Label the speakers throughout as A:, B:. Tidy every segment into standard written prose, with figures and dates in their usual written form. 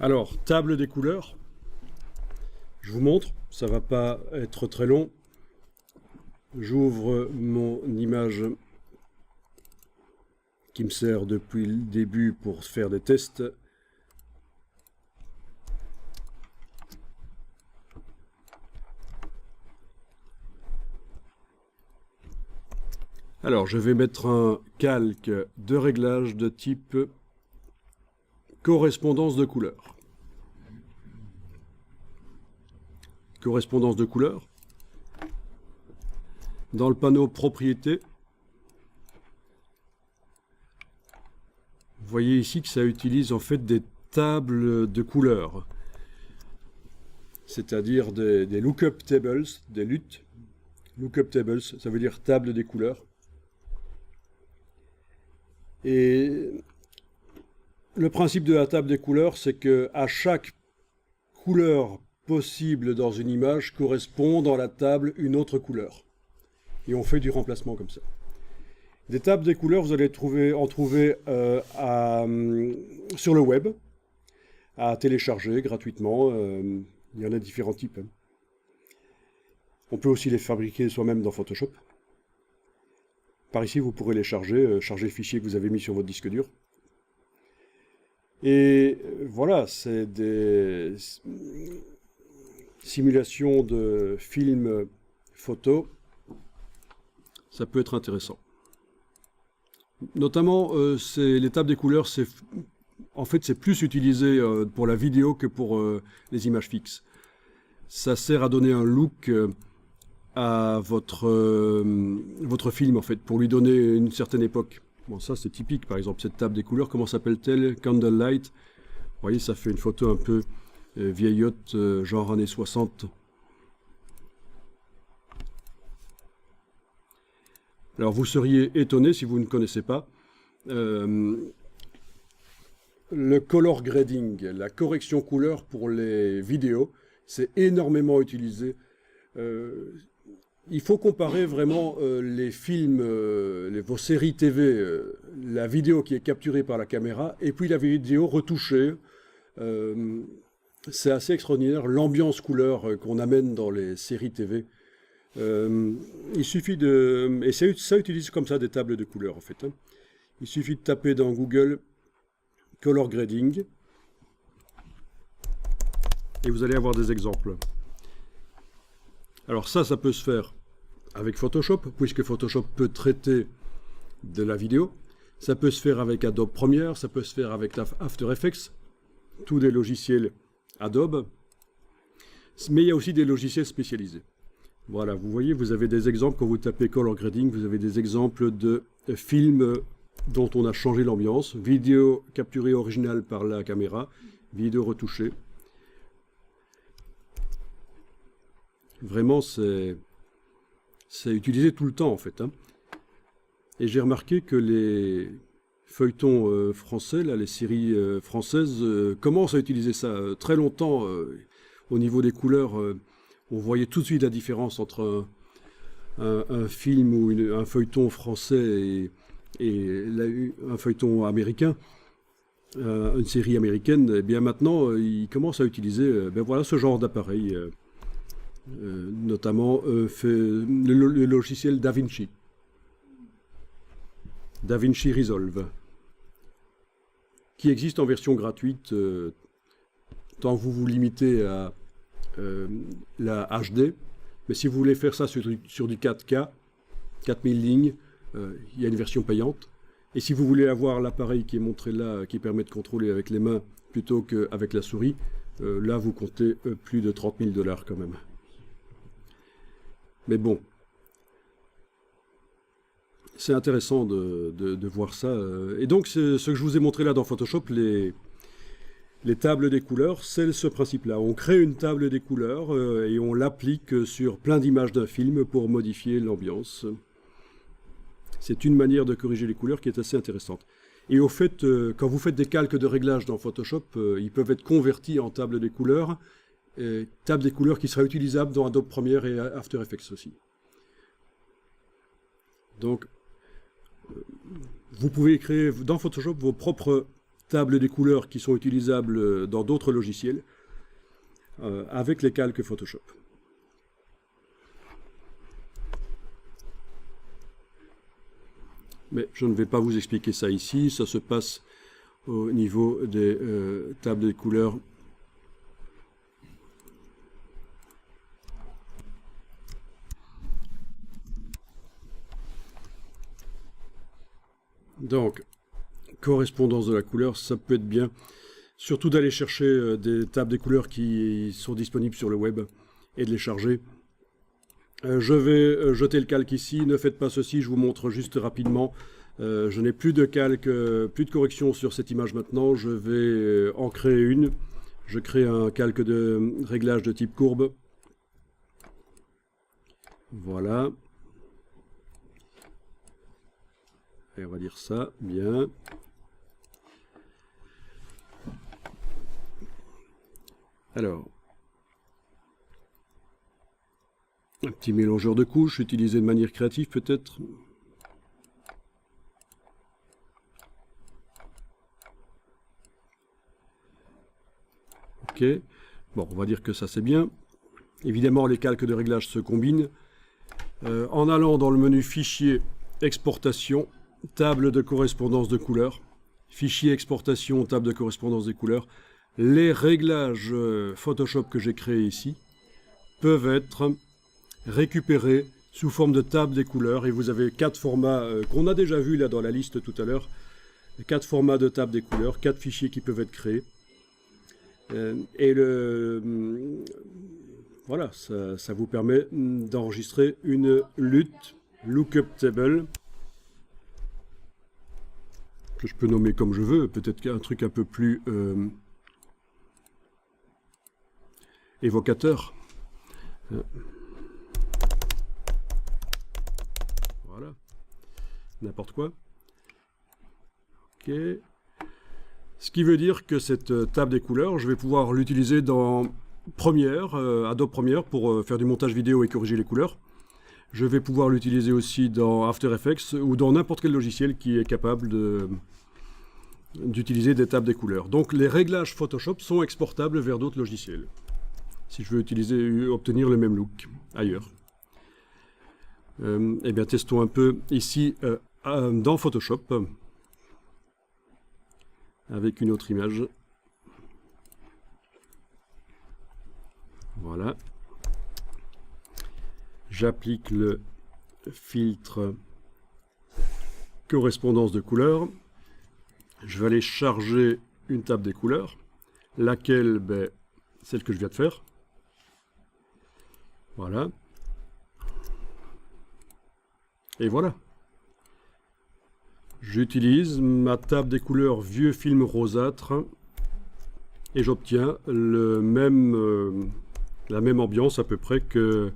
A: Alors, table des couleurs. Je vous montre, ça va pas être très long. J'ouvre mon image qui me sert depuis le début pour faire des tests. Alors, je vais mettre un calque de réglage de type correspondance de couleurs. Correspondance de couleurs. Dans le panneau propriétés, vous voyez ici que ça utilise en fait des tables de couleurs, c'est-à-dire des lookup tables, des LUT. Lookup tables, ça veut dire table des couleurs. Et le principe de la table des couleurs, c'est que à chaque couleur possible dans une image correspond dans la table une autre couleur. Et on fait du remplacement comme ça. Des tables des couleurs, vous allez en trouver sur le web, à télécharger gratuitement. Il y en a différents types. On peut aussi les fabriquer soi-même dans Photoshop. Par ici, vous pourrez les charger, charger le fichier que vous avez mis sur votre disque dur. Et voilà, c'est des simulations de films photos. Ça peut être intéressant. Notamment, les tables des couleurs, en fait, c'est plus utilisé pour la vidéo que pour les images fixes. Ça sert à donner un look à votre film, en fait, pour lui donner une certaine époque. Bon, ça, c'est typique, par exemple, cette table des couleurs, comment s'appelle-t-elle? Candlelight. Vous voyez, ça fait une photo un peu vieillotte, genre années 60. Alors, vous seriez étonné si vous ne connaissez pas le color grading, la correction couleur pour les vidéos. C'est énormément utilisé. Il faut comparer vraiment les films, vos séries TV, la vidéo qui est capturée par la caméra, et puis la vidéo retouchée. C'est assez extraordinaire, l'ambiance couleur qu'on amène dans les séries TV. Il suffit de... Et ça utilise comme ça des tables de couleurs, en fait. Il suffit de taper dans Google Color Grading, et vous allez avoir des exemples. Alors ça peut se faire avec Photoshop, puisque Photoshop peut traiter de la vidéo. Ça peut se faire avec Adobe Premiere, ça peut se faire avec After Effects, tous des logiciels Adobe. Mais il y a aussi des logiciels spécialisés. Voilà, vous voyez, vous avez des exemples, quand vous tapez Color Grading, vous avez des exemples de films dont on a changé l'ambiance, vidéo capturée originale par la caméra, vidéo retouchée. Vraiment, c'est utilisé tout le temps, en fait. Et j'ai remarqué que les feuilletons français, là, les séries françaises, commencent à utiliser ça très longtemps. Au niveau des couleurs, on voyait tout de suite la différence entre un film ou un feuilleton français et un feuilleton américain, une série américaine. Et bien maintenant, ils commencent à utiliser voilà, ce genre d'appareil. Notamment le logiciel DaVinci. DaVinci Resolve, qui existe en version gratuite, tant que vous vous limitez à la HD. Mais si vous voulez faire ça sur du 4K, 4000 lignes, il y a une version payante. Et si vous voulez avoir l'appareil qui est montré là, qui permet de contrôler avec les mains plutôt qu'avec la souris, là vous comptez plus de 30 000 $ quand même. Mais bon, c'est intéressant de voir ça. Et donc, ce que je vous ai montré là dans Photoshop, les tables des couleurs, c'est ce principe-là. On crée une table des couleurs et on l'applique sur plein d'images d'un film pour modifier l'ambiance. C'est une manière de corriger les couleurs qui est assez intéressante. Et au fait, quand vous faites des calques de réglage dans Photoshop, ils peuvent être convertis en table des couleurs. Table des couleurs qui sera utilisable dans Adobe Premiere et After Effects aussi. Donc, vous pouvez créer dans Photoshop vos propres tables des couleurs qui sont utilisables dans d'autres logiciels avec les calques Photoshop. Mais je ne vais pas vous expliquer ça ici, ça se passe au niveau des tables des couleurs. Donc, correspondance de la couleur, ça peut être bien. Surtout d'aller chercher des tables des couleurs qui sont disponibles sur le web et de les charger. Je vais jeter le calque ici, ne faites pas ceci, je vous montre juste rapidement. Je n'ai plus de calque, plus de correction sur cette image maintenant, je vais en créer une. Je crée un calque de réglage de type courbe. Voilà. Et on va dire ça, bien. Alors, un petit mélangeur de couches, utilisé de manière créative peut-être. Ok, bon, on va dire que ça c'est bien. Évidemment, les calques de réglage se combinent. En allant dans le menu Fichier, Exportation, Table de correspondance de couleurs, Fichier, Exportation, Table de correspondance des couleurs, les réglages Photoshop que j'ai créés ici peuvent être récupérés sous forme de table des couleurs. Et vous avez 4 formats qu'on a déjà vu là dans la liste tout à l'heure. 4 formats de table des couleurs, 4 fichiers qui peuvent être créés. Voilà, ça vous permet d'enregistrer une lookup table que je peux nommer comme je veux, peut-être un truc un peu plus évocateur. Voilà, n'importe quoi. Ok. Ce qui veut dire que cette table des couleurs, je vais pouvoir l'utiliser dans Premiere, Adobe Premiere pour faire du montage vidéo et corriger les couleurs. Je vais pouvoir l'utiliser aussi dans After Effects ou dans n'importe quel logiciel qui est capable d'utiliser des tables des couleurs. Donc les réglages Photoshop sont exportables vers d'autres logiciels, si je veux obtenir le même look ailleurs. Eh bien, testons un peu ici dans Photoshop avec une autre image. Voilà. J'applique le filtre correspondance de couleurs. Je vais aller charger une table des couleurs, laquelle, ben, celle que je viens de faire. Voilà. Et voilà. J'utilise ma table des couleurs vieux film rosâtre et j'obtiens la même ambiance à peu près que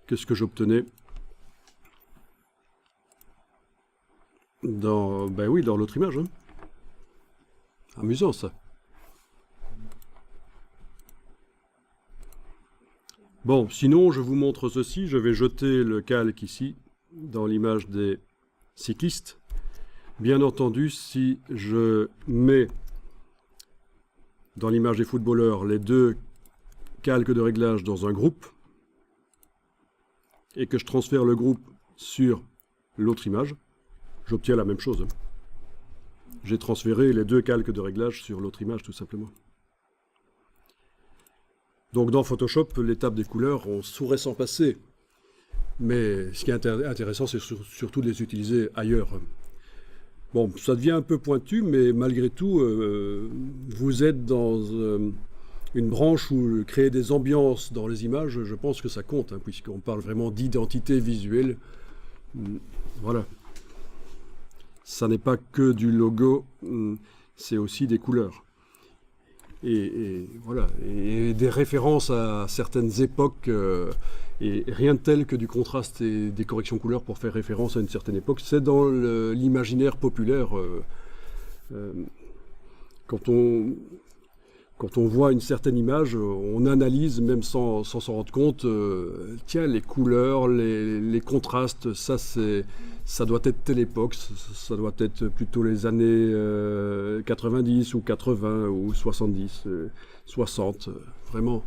A: ce que j'obtenais dans, ben oui, dans l'autre image. Hein. Amusant ça. Bon, sinon je vous montre ceci. Je vais jeter le calque ici dans l'image des cyclistes. Bien entendu, si je mets dans l'image des footballeurs les deux calques de réglage dans un groupe et que je transfère le groupe sur l'autre image, j'obtiens la même chose. J'ai transféré les deux calques de réglage sur l'autre image tout simplement. Donc dans Photoshop, les tables des couleurs, on saurait s'en passer. Mais ce qui est intéressant, c'est surtout de les utiliser ailleurs. Bon, ça devient un peu pointu, mais malgré tout, vous êtes dans une branche où créer des ambiances dans les images, je pense que ça compte, hein, puisqu'on parle vraiment d'identité visuelle. Voilà. Ça n'est pas que du logo, c'est aussi des couleurs. Et voilà, et des références à certaines époques, et rien de tel que du contraste et des corrections couleurs pour faire référence à une certaine époque. C'est dans l'imaginaire populaire. Quand on Quand on voit une certaine image, on analyse même sans s'en rendre compte. Tiens, les couleurs, les contrastes, ça doit être telle époque, ça doit être plutôt les années 90 ou 80 ou 70, 60, vraiment.